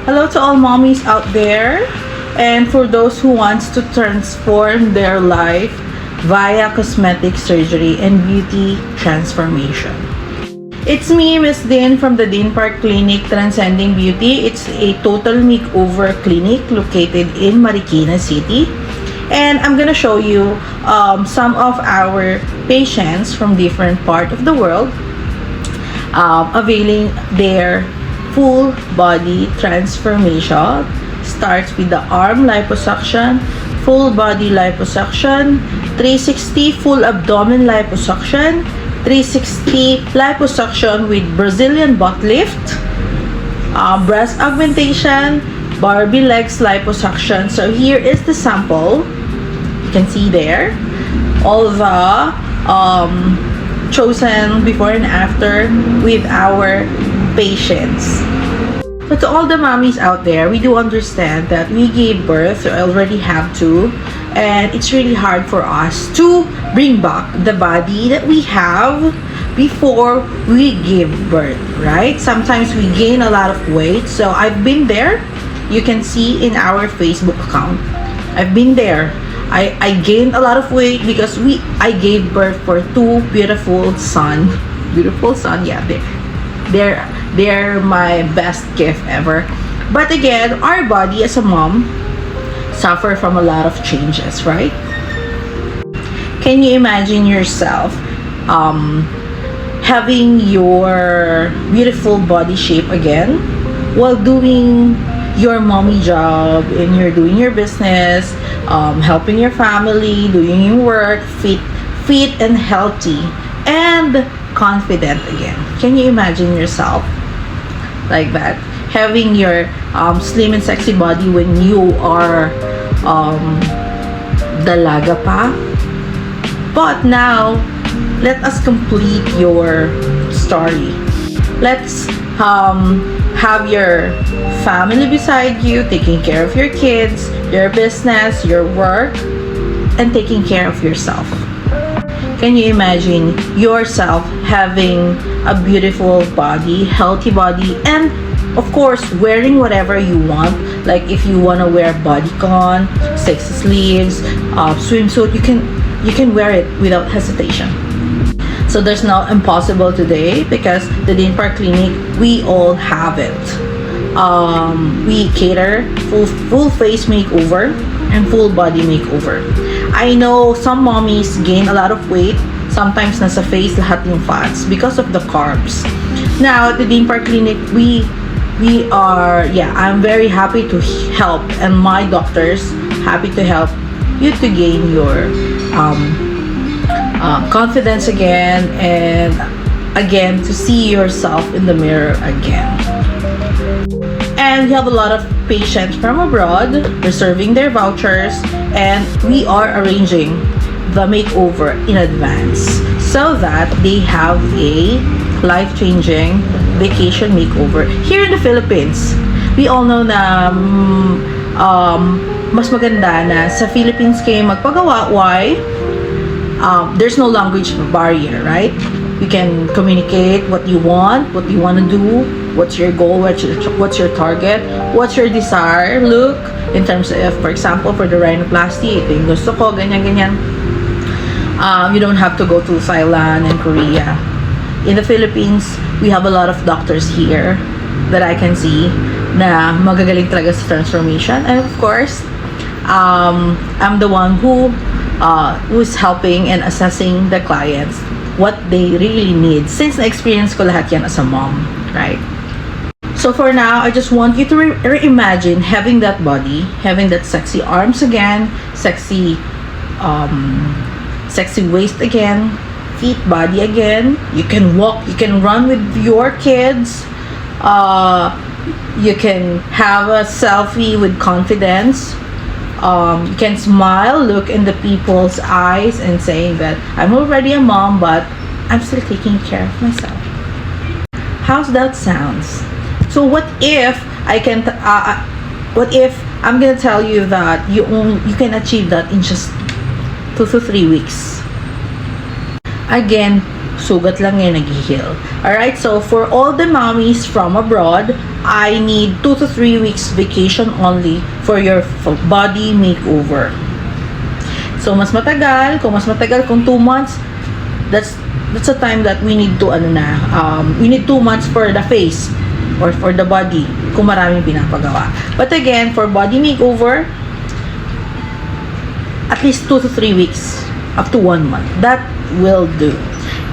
Hello to all mommies out there, and for those who wants to transform their life via cosmetic surgery and beauty transformation. It's me, Miss Dean from the Dean Park Clinic Transcending Beauty. It's a total makeover clinic located in Marikina City. And I'm gonna show you some of our patients from different part of the world availing their full body transformation. Starts with the arm liposuction, full body liposuction, 360 full abdomen liposuction, 360 liposuction with Brazilian butt lift, breast augmentation, Barbie legs liposuction. So here is the sample. You can see there all the chosen before and after with our patients. So to all the mommies out there, we do understand that we gave birth, we already have two, and it's really hard for us to bring back the body that we have before we give birth, right? Sometimes we gain a lot of weight. So I've been there. You can see in our Facebook account. I've been there. I gained a lot of weight because I gave birth for two beautiful son. Beautiful son, yeah, they're my best gift ever. But again, our body as a mom suffer from a lot of changes, right? Can you imagine yourself having your beautiful body shape again while doing your mommy job and you're doing your business, helping your family, doing your work, fit and healthy and confident again? Can you imagine yourself like that, having your slim and sexy body when you are dalaga pa? But now let us complete your story. Let's have your family beside you, taking care of your kids, your business, your work, and taking care of yourself. Can you imagine yourself having a beautiful body, healthy body, and of course wearing whatever you want? Like if you want to wear bodycon, sexy sleeves, swimsuit, you can wear it without hesitation. So there's no impossible today because the Dean Park Clinic, we all have it. We cater full face makeover and full body makeover. I know some mommies gain a lot of weight. Sometimes nasa face lahat yung fats because of the carbs. Now at the Dean Park Clinic, we are, I'm very happy to help, and my doctors happy to help you to gain your confidence again, and again to see yourself in the mirror again. And we have a lot of patients from abroad reserving their vouchers, and we are arranging the makeover in advance so that they have a life-changing vacation makeover here in the Philippines. We all know na mas maganda na sa Philippines kayo magpagawa. Why? There's no language barrier, right? You can communicate what you want to do, what's your goal, what's your target, what's your desired look in terms of, for example, for the rhinoplasty, ito yung gusto ko, ganyan. You don't have to go to Thailand and Korea. In the Philippines, we have a lot of doctors here that I can see na magagaling talaga sa transformation. And of course, I'm the one who's helping and assessing the clients what they really need, since na-experience ko lahat yan as a mom, right? So for now, I just want you to reimagine having that body, having that sexy arms again, sexy waist again, fit body again. You can walk, you can run with your kids, you can have a selfie with confidence. You can smile, look in the people's eyes and saying that I'm already a mom, but I'm still taking care of myself. How's that sounds? So what if I'm gonna tell you that you can achieve that in just 2 to 3 weeks? Again, sugat lang yan nag-heal. Alright, so for all the mommies from abroad, I need 2 to 3 weeks vacation only for your body makeover. So mas matagal, kung 2 months, that's a time that we need to we need 2 months for the face or for the body kung maraming pinapagawa. But again, for body makeover, at least 2 to 3 weeks up to 1 month. That will do.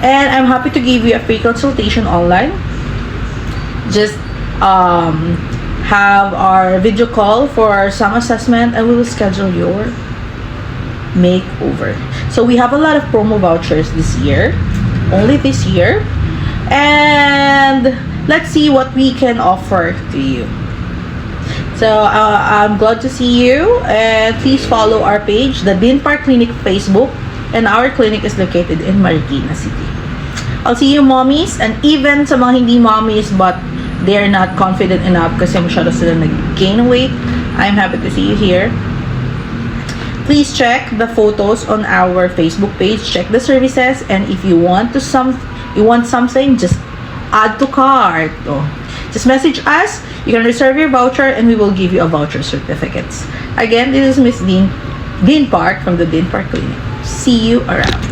And I'm happy to give you a free consultation online. Just have our video call for some assessment and we will schedule your makeover. So we have a lot of promo vouchers this year, only this year, and let's see what we can offer to you. So I'm glad to see you, and please follow our page, the Dean Park Clinic Facebook, and our clinic is located in Marikina City. I'll see you mommies, and even sa mga hindi mommies but they're not confident enough kasi masyado sila nag-gain weight, I'm happy to see you here. Please check the photos on our Facebook page, check the services, and if you want something, just add to cart. Oh. Just message us, you can reserve your voucher, and we will give you a voucher certificates. Again, this is Miss Dean Park from the Dean Park Clinic. See you around.